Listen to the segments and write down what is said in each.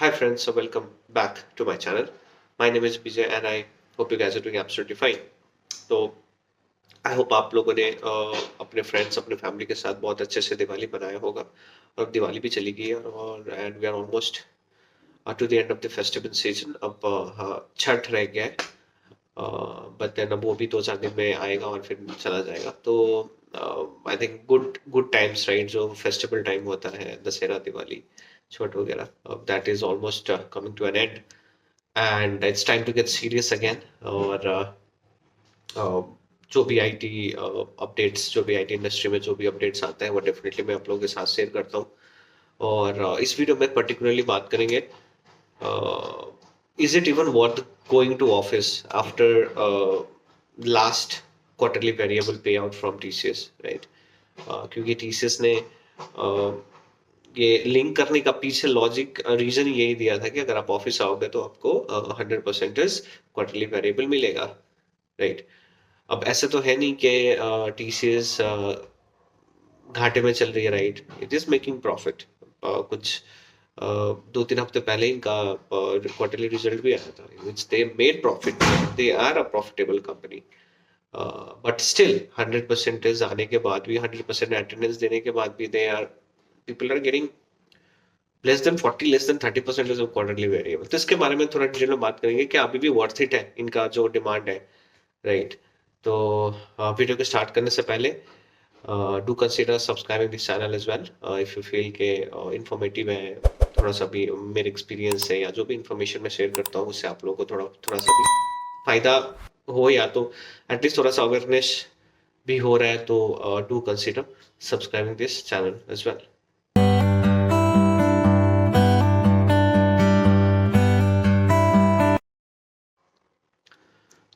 Hi friends, so welcome back to my channel. My name is Vijay and I hope you guys are doing absolutely fine. तो I hope आप लोगों ने अपने friends अपने family के साथ बहुत अच्छे से दिवाली मनाया होगा और दिवाली भी चली गई है और and we are almost to the end of the festival season. अब छठ रह गया है, बट देन अब वो भी 2-4 दिन में आएगा और फिर चला जाएगा। तो I think good good times, right, जो फेस्टिवल टाइम होता है दशहरा दिवाली छठ वगैरह, that is almost coming to an end and it's time to get serious again. और जो भी आईटी अपडेट्स, जो भी आईटी इंडस्ट्री में जो भी अपडेट्स आते हैं वो डेफिनेटली मैं आप लोगों के साथ शेयर करता हूँ। और इस वीडियो में पर्टिकुलरली बात करेंगे, is it even worth going to office after last quarterly variable payout from TCS, right? क्योंकि TCS ने ये लिंक करने का पीछे लॉजिक रीजन यही दिया था कि अगर आप ऑफिस आओगे तो आपको 100% क्वार्टरली वेरिएबल मिलेगा, राइट? अब ऐसे तो है नहीं कि TCS घाटे में चल रही है, right? It is making profit. कुछ 2-3 हफ्ते पहले इनका क्वार्टरली रिजल्ट भी आया था, which they made profit. They are a profitable company, but still 100% आने के बाद भी, 100% अटेंडेंस देने के बाद भी, they are people are getting less than 40, less than 30% of quarterly variable. तो इसके बारे में थोड़ा डिटेल में बात करेंगे कि अभी भी वर्थ इट है इनका जो डिमांड है, राइट? तो वीडियो को स्टार्ट करने से पहले do consider subscribing this channel as well if you feel के informative है। थोड़ा सा भी मेरे एक्सपीरियंस है या जो भी इंफॉर्मेशन मैं शेयर करता हूँ उससे आप लोगों को थोड़ा थोड़ा सा भी फायदा हो, या तो एटलीस्ट थोड़ा सा अवेयरनेस भी हो रहा है, तो do consider subscribing this channel as well.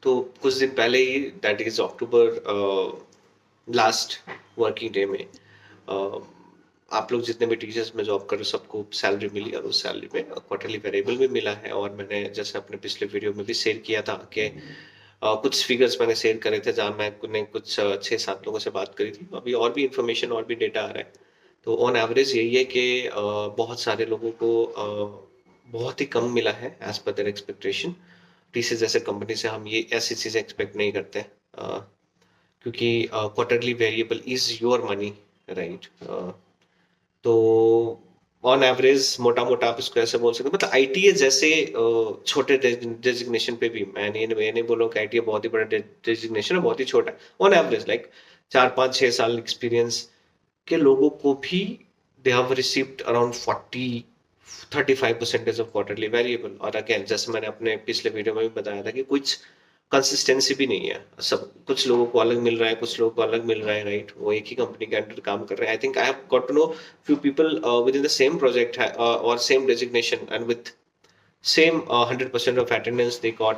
तो कुछ दिन पहले ही, that is October last working day में, आप लोग जितने भी टीचर्स में जॉब कर रहे हो सबको सैलरी मिली और उस सैलरी में क्वार्टरली वेरिएबल भी मिला है। और मैंने जैसे अपने पिछले वीडियो में भी शेयर किया था कि कुछ फिगर्स मैंने शेयर करे थे जहाँ मैंने कुछ 6-7 लोगों से बात करी थी। अभी और भी इंफॉर्मेशन और भी डेटा आ रहा है। तो ऑन एवरेज यही है कि बहुत सारे लोगों को बहुत ही कम मिला है as per their expectation. TCS जैसे कंपनी से हम ये ऐसी चीजें एक्सपेक्ट नहीं करते, क्योंकि quarterly variable is your money, right? तो ऑन एवरेज मोटा मोटा आप इसको ऐसे बोल सकते हो, मतलब आईटीए जैसे छोटे डेजिग्नेशन पे भी, मैं नहीं बोल रहा हूँ कि आईटीए बहुत ही बड़ा डेजिग्नेशन है, बहुत ही छोटा है। ऑन एवरेज लाइक 4-5-6 साल एक्सपीरियंस के लोगों को भी they have received around 40-35% of quarterly variable. और अगेन जैसे मैंने अपने पिछले वीडियो में भी बताया था कि कुछ कंसिस्टेंसी भी नहीं है, सब कुछ लोगों को अलग मिल रहा है, कुछ लोगों को अलग मिल रहा है, राइट? वो एक ही कंपनी के अंडर काम कर रहे हैं। I think I have got to know few people within the same project और same designation and with same 100% of attendance, they got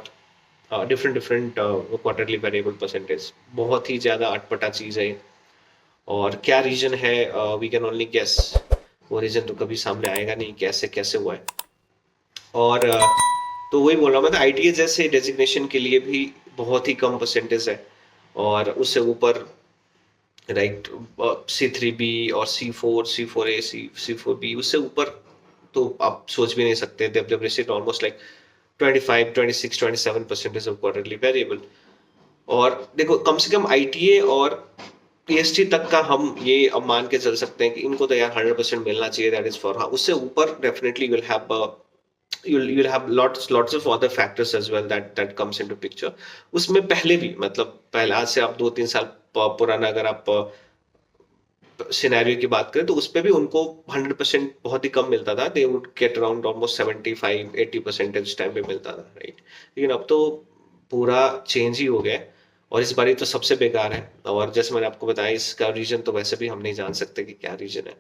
different different quarterly variable percentage. बहुत ही ज्यादा अटपटा चीज है। और क्या रीजन है, वी कैन ओनली गेस। वो रीजन तो कभी सामने आएगा नहीं कैसे कैसे हुआ है। और तो वही बोल रहा हूँ मैं, आईटीए जैसे डेजिग्नेशन के लिए भी बहुत ही कम परसेंटेज है। और उससे ऊपर, राइट, C3B और C4A, C4B, उससे ऊपर तो आप सोच भी नहीं सकते। They received almost like 25, 26, 27% of quarterly variable. और देखो, कम से कम आईटीए और पीएसटी तक का हम ये अब मान के चल सकते हैं कि इनको तो यार 100% मिलना चाहिए, दैट इज फॉर। हाँ, उससे ऊपर definitely you'll have lots of other factors as well that comes into picture। उसमें पहले भी, मतलब पहले आज से आप 2-3 साल पुराना अगर आप सिनेरियो की बात करें तो उस पे भी उनको 100% बहुत ही कम मिलता था। They would get around almost 75-80% उस टाइम पे मिलता था, राइट? लेकिन अब तो पूरा चेंज ही हो गया है और इस बार तो सबसे बेकार है। और जैसे मैंने आपको बताया, इसका रीजन तो वैसे भी हम नहीं जान सकते कि क्या रीजन है।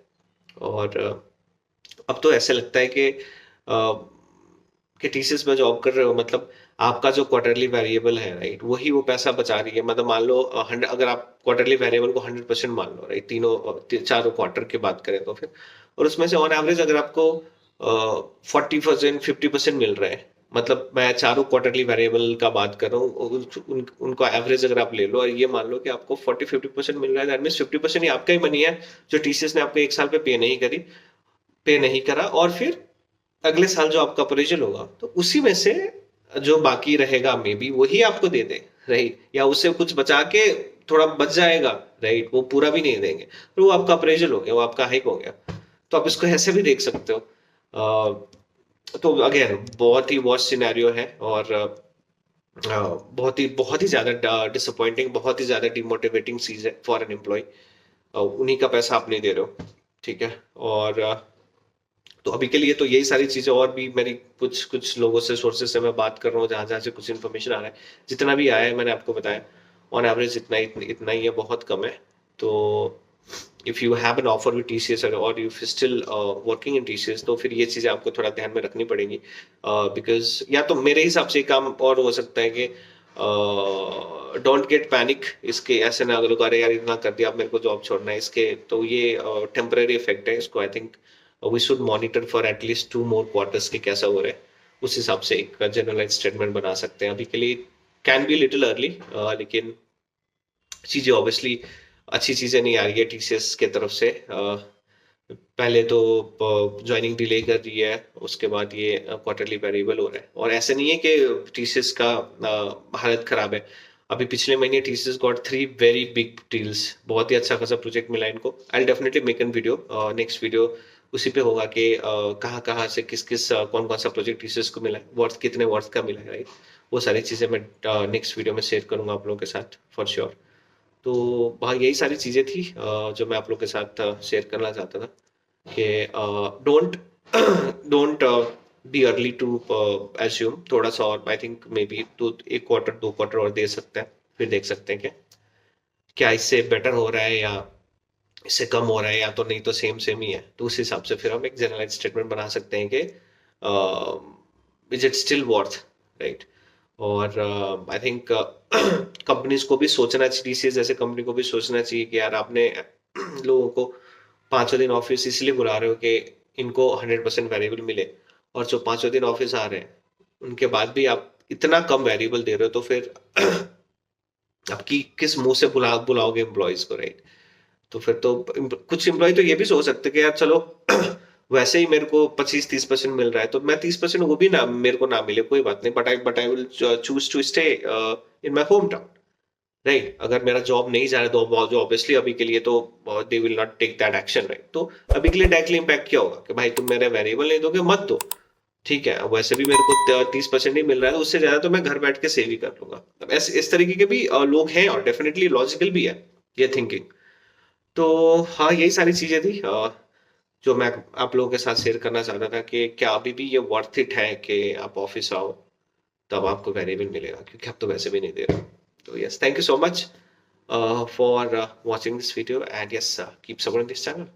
और अब तो ऐसे लगता है कि टीसीएस में जॉब कर रहे हो, मतलब आपका जो क्वार्टरली वेरिएबल है, राइट, वही वो पैसा बचा रही है। मतलब मान लो अगर आप क्वार्टरली वेरिएबल को 100% मान लो, राइट, चारों क्वार्टर की बात करें तो फिर, और उसमें से ऑन एवरेज अगर आपको 40%, 50% मिल रहा है, मतलब मैं चारों क्वार्टरली वेरिएबल का बात कर रहा हूँ, उनका एवरेज अगर आप ले लो और ये मान लो कि आपको 40-50% मिल रहा है, दैट मीन्स 50% ही आपका ही मनी है जो टीसीएस ने आपको 1 साल पे पे नहीं करा। और फिर अगले साल जो आपका अप्रेजल होगा तो उसी में से जो बाकी रहेगा मे बी वही आपको दे दे, राइट, या उससे कुछ बचा के थोड़ा बच जाएगा, राइट, वो पूरा भी नहीं देंगे, तो वो आपका अप्रेजल हो गया, वो आपका हाइक हो गया। तो आप इसको ऐसे भी देख सकते हो। तो अगेन बहुत ही वर्स्ट सिनेरियो है, और बहुत ही ज्यादा डिसअपॉइंटिंग, बहुत ही ज्यादा डिमोटिवेटिंग चीज है फॉर एन एम्प्लॉय। उन्हीं का पैसा आप नहीं दे रहे हो, ठीक है। और तो अभी के लिए तो यही सारी चीजें, और भी मेरी कुछ कुछ लोगों से, सोर्सेज से मैं बात कर रहा हूँ, जहां जहां से कुछ इन्फॉर्मेशन आ रहा है, जितना भी आया है मैंने आपको बताया। ऑन एवरेज इतना ही है, बहुत कम है। तो if you have an offer with TCS और if still working in TCS, तो फिर ये चीजें आपको थोड़ा ध्यान में रखनी पड़ेंगी, बिकॉज या तो मेरे हिसाब से एक काम और हो सकता है कि डोंट गेट पैनिक, इसके ऐसे ना करो अरे यार इतना कर दिया अब मेरे को जॉब छोड़ना है, इसके तो ये टेम्पररी इफेक्ट है, इसको I think we should monitor for at least 2 more quarters के कैसा हो रहा है, उस हिसाब से एक जनरलाइज स्टेटमेंट बना सकते हैं। अभी के लिए कैन बी लिटिल अर्ली, लेकिन चीजें ऑब्वियसली अच्छी चीजें नहीं आ रही है टीसीएस के तरफ से। पहले तो ज्वाइनिंग डिले कर रही है, उसके बाद ये क्वार्टरली वेरिएबल हो रहा है, और ऐसे नहीं है कि टीसीएस का हालत खराब है। अभी पिछले महीने TCS got 3 very big deals, बहुत ही अच्छा खासा प्रोजेक्ट मिला इनको। I definitely make an video, next video उसी पे होगा कि कहाँ कहाँ से किस किस कौन कौन सा प्रोजेक्ट टीसीएस को मिला है, वर्थ कितने वर्थ का मिला है, राइट। वो सारी चीजें मैं नेक्स्ट वीडियो में शेयर करूंगा आप लोगों के साथ फॉर श्योर। तो वहाँ यही सारी चीजें थी जो मैं आप लोग के साथ शेयर करना चाहता था कि don't don't be early to assume, थोड़ा सा और I think maybe 1 quarter 2 quarter और दे सकते हैं, फिर देख सकते हैं कि क्या इससे बेटर हो रहा है या इससे कम हो रहा है, या तो नहीं तो सेम सेम ही है, तो उस हिसाब से फिर हम एक जनरलाइज स्टेटमेंट बना सकते हैं कि is it still worth, right. और आई थिंक कंपनीज को भी सोचना चाहिए, टीसीएस जैसे कंपनी को भी सोचना चाहिए कि यार आपने लोगों को 5 दिन ऑफिस इसलिए बुला रहे हो कि इनको 100% वेरिएबल मिले, और जो 5 दिन ऑफिस आ रहे हैं उनके बाद भी आप इतना कम वेरिएबल दे रहे हो, तो फिर आपकी किस मुंह से बुलाओगे एम्प्लॉयज को, राइट। तो फिर तो कुछ एम्प्लॉय तो ये भी सोच सकते हैं कि यार चलो वैसे ही मेरे को 25-30% मिल रहा है, तो मैं 30% वो भी ना मेरे को ना मिले कोई बात नहीं, but I will choose to stay in my home town, right. अगर मेरा जॉब नहीं जा रहा है तो जो ऑब्वियसली अभी के लिए तो they will not take that action, right. तो अभी के लिए डायरेक्टली इम्पैक्ट क्या होगा कि भाई तुम मेरे वेरिएबल नहीं दोगे मत दो, ठीक है, वैसे भी मेरे को 30% ही मिल रहा है, तो उससे ज्यादा तो मैं घर बैठ के सेव ही कर लूंगा। अब ऐसे इस तरीके के भी लोग हैं, और डेफिनेटली लॉजिकल भी है ये थिंकिंग। तो हाँ यही सारी चीजें थी जो मैं आप लोगों के साथ शेयर करना चाहता था कि क्या अभी भी ये वर्थ इट है कि आप ऑफिस आओ तब आपको वेरिएबल मिलेगा, क्योंकि आप तो वैसे भी नहीं दे रहे हो। तो yes, thank you so much for watching this video, and yes, keep supporting this channel.